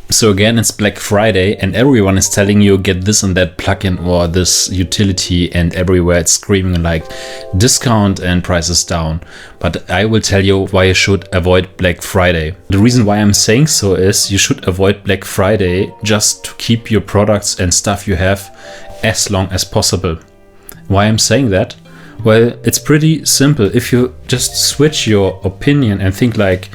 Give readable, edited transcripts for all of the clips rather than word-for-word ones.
So again, it's Black Friday and everyone is telling you get this and that plugin or this utility, and everywhere it's screaming like discount and prices down. But I will tell you why you should avoid Black Friday. The reason why I'm saying so is you should avoid Black Friday just to keep your products and stuff you have as long as possible. Why I'm saying that? Well, it's pretty simple. If you just switch your opinion and think like,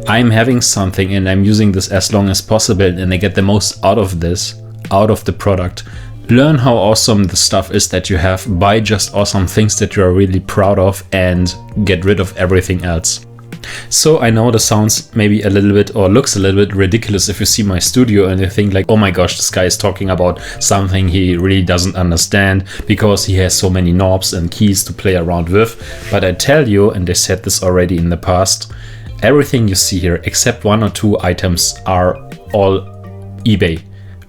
I'm having something and I'm using this as long as possible and I get the most out of this, out of the product. Learn how awesome the stuff is that you have, buy just awesome things that you are really proud of, and get rid of everything else. So I know this sounds maybe a little bit or looks a little bit ridiculous if you see my studio and you think like, oh my gosh, this guy is talking about something he really doesn't understand because he has so many knobs and keys to play around with. But I tell you, and I said this already in the past, everything you see here, except 1 or 2 items, are all eBay.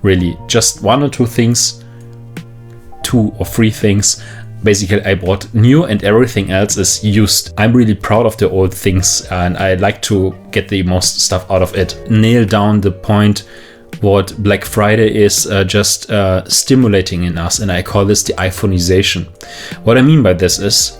Really, just 1 or 2 things, 2 or 3 things. Basically, I bought new and everything else is used. I'm really proud of the old things and I like to get the most stuff out of it. Nail down the point what Black Friday is just stimulating in us, and I call this the iPhonisation. What I mean by this is,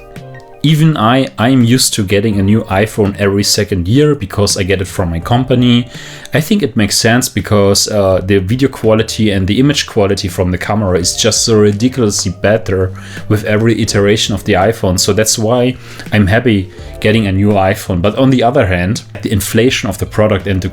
even I'm used to getting a new iPhone every second year because I get it from my company. I think it makes sense because the video quality and the image quality from the camera is just so ridiculously better with every iteration of the iPhone. So that's why I'm happy getting a new iPhone. But on the other hand, the inflation of the product and the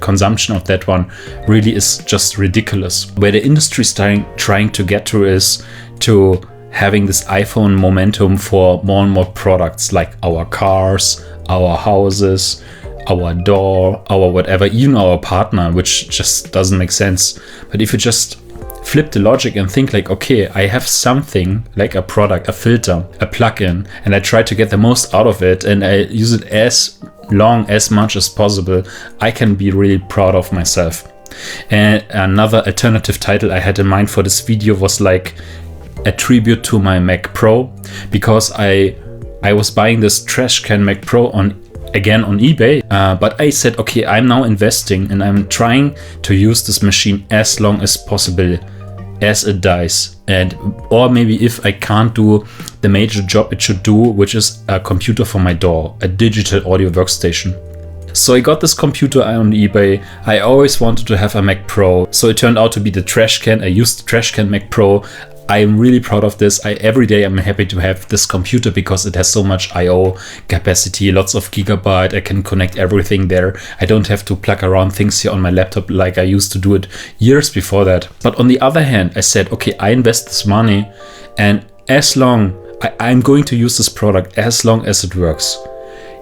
consumption of that one really is just ridiculous. Where the industry is trying to get to is to having this iPhone momentum for more and more products like our cars, our houses, our door, our whatever, even our partner, which just doesn't make sense. But if you just flip the logic and think like, okay, I have something like a product, a filter, a plugin, and I try to get the most out of it and I use it as much as possible, I can be really proud of myself. And another alternative title I had in mind for this video was like a tribute to my Mac Pro, because I was buying this trash can Mac Pro on eBay, but I said, okay, I'm now investing and I'm trying to use this machine as long as possible as it dies, or maybe if I can't do the major job it should do, which is a computer for my DAW, a digital audio workstation. So I got this computer on eBay. I always wanted to have a Mac Pro, so it turned out to be the trash can. I used the trash can Mac Pro. I'm really proud of this. Every day I'm happy to have this computer because it has so much I/O capacity, lots of gigabyte. I can connect everything there. I don't have to plug around things here on my laptop like I used to do it years before that. But on the other hand, I said, okay, I invest this money, and as long I'm going to use this product as long as it works.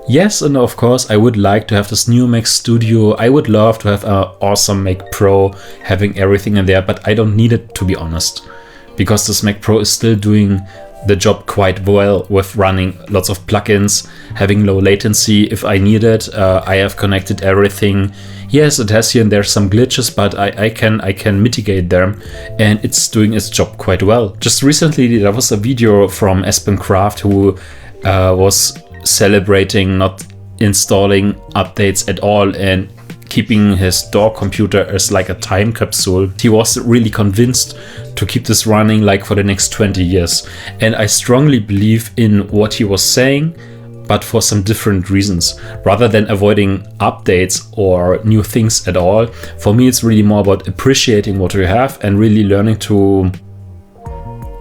Yes, and of course, I would like to have this new Mac Studio. I would love to have an awesome Mac Pro, having everything in there, but I don't need it, to be honest, because this Mac Pro is still doing the job quite well with running lots of plugins, having low latency if I need it. I have connected everything. Yes, it has here and there some glitches, but I can mitigate them, and it's doing its job quite well. Just recently, there was a video from Espen Craft who was celebrating not installing updates at all and keeping his DAW computer as like a time capsule. He was really convinced to keep this running like for the next 20 years. And I strongly believe in what he was saying, but for some different reasons. Rather than avoiding updates or new things at all, for me it's really more about appreciating what you have and really learning to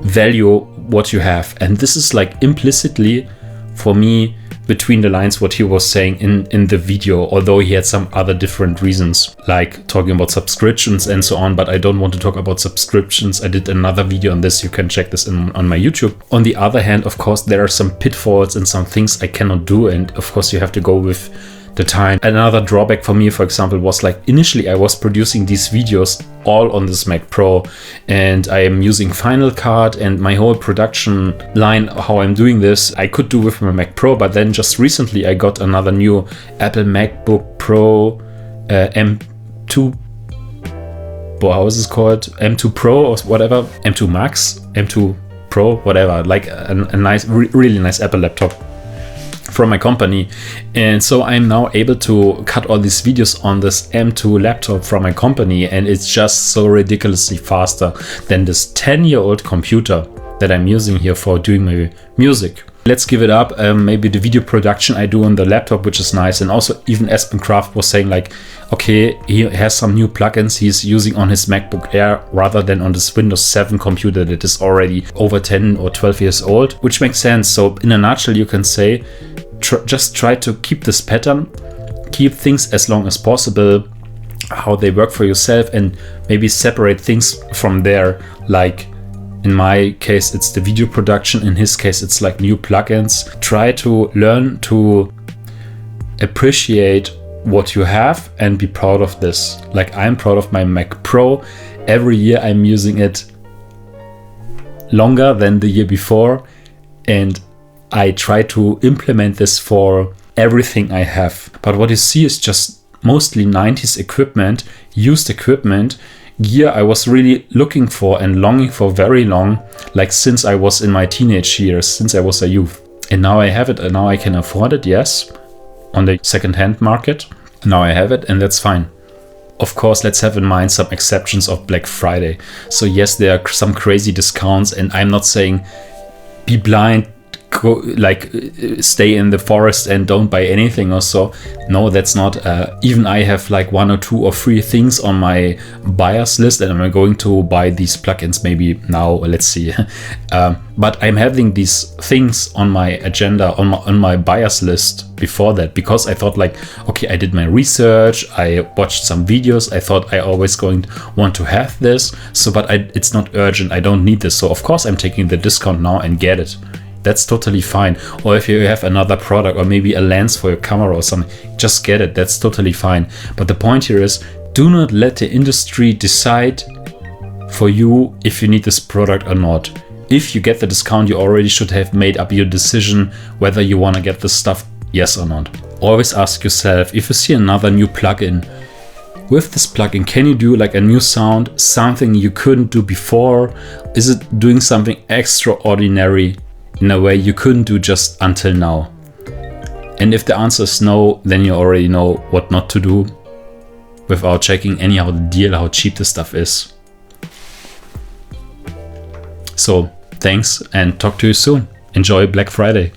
value what you have. And this is like implicitly, for me, between the lines what he was saying in the video, although he had some other different reasons, like talking about subscriptions and so on, but I don't want to talk about subscriptions. I did another video on this. You can check this on my YouTube. On the other hand, of course, there are some pitfalls and some things I cannot do, and of course you have to go with the time. Another drawback for me, for example, was like initially I was producing these videos all on this Mac Pro, and I am using Final Cut, and my whole production line, how I'm doing this, I could do with my Mac Pro. But then just recently I got another new Apple MacBook Pro M2, how is this called? M2 Pro or whatever, M2 Max, M2 Pro, whatever, like a nice, really nice Apple laptop. from my company. And so I'm now able to cut all these videos on this M2 laptop from my company, and it's just so ridiculously faster than this 10-year-old computer that I'm using here for doing my music. Let's give it up. Maybe the video production I do on the laptop, which is nice. And also even Espen Kraft was saying like, okay, he has some new plugins he's using on his MacBook Air rather than on this Windows 7 computer that is already over 10 or 12 years old, which makes sense. So in a nutshell, you can say, just try to keep this pattern, keep things as long as possible, how they work for yourself, and maybe separate things from there. Like in my case, it's the video production. In his case, it's like new plugins. Try to learn to appreciate what you have and be proud of this. Like I'm proud of my Mac Pro. Every year I'm using it longer than the year before, and I try to implement this for everything I have. But what you see is just mostly 90s equipment, used equipment, gear I was really looking for and longing for very long, like since I was in my teenage years, since I was a youth. And now I have it, and now I can afford it, yes, on the second-hand market. Now I have it, and that's fine. Of course, let's have in mind some exceptions of Black Friday. So yes, there are some crazy discounts, and I'm not saying be blind, stay in the forest and don't buy anything or so. No, that's not. Even I have like 1 or 2 or 3 things on my buyers list, and I'm going to buy these plugins maybe now. Let's see. But I'm having these things on my agenda, on my buyers list before that, because I thought like, okay, I did my research, I watched some videos, I thought I always going to want to have this. So, but it's not urgent. I don't need this. So of course I'm taking the discount now and get it. That's totally fine. Or if you have another product or maybe a lens for your camera or something, just get it. That's totally fine. But the point here is, do not let the industry decide for you if you need this product or not. If you get the discount, you already should have made up your decision whether you want to get this stuff, yes or not. Always ask yourself, if you see another new plugin, with this plugin, can you do like a new sound, something you couldn't do before? Is it doing something extraordinary in a way you couldn't do just until now? And if the answer is no, then you already know what not to do without checking anyhow the deal, how cheap this stuff is. So thanks, and talk to you soon. Enjoy Black Friday.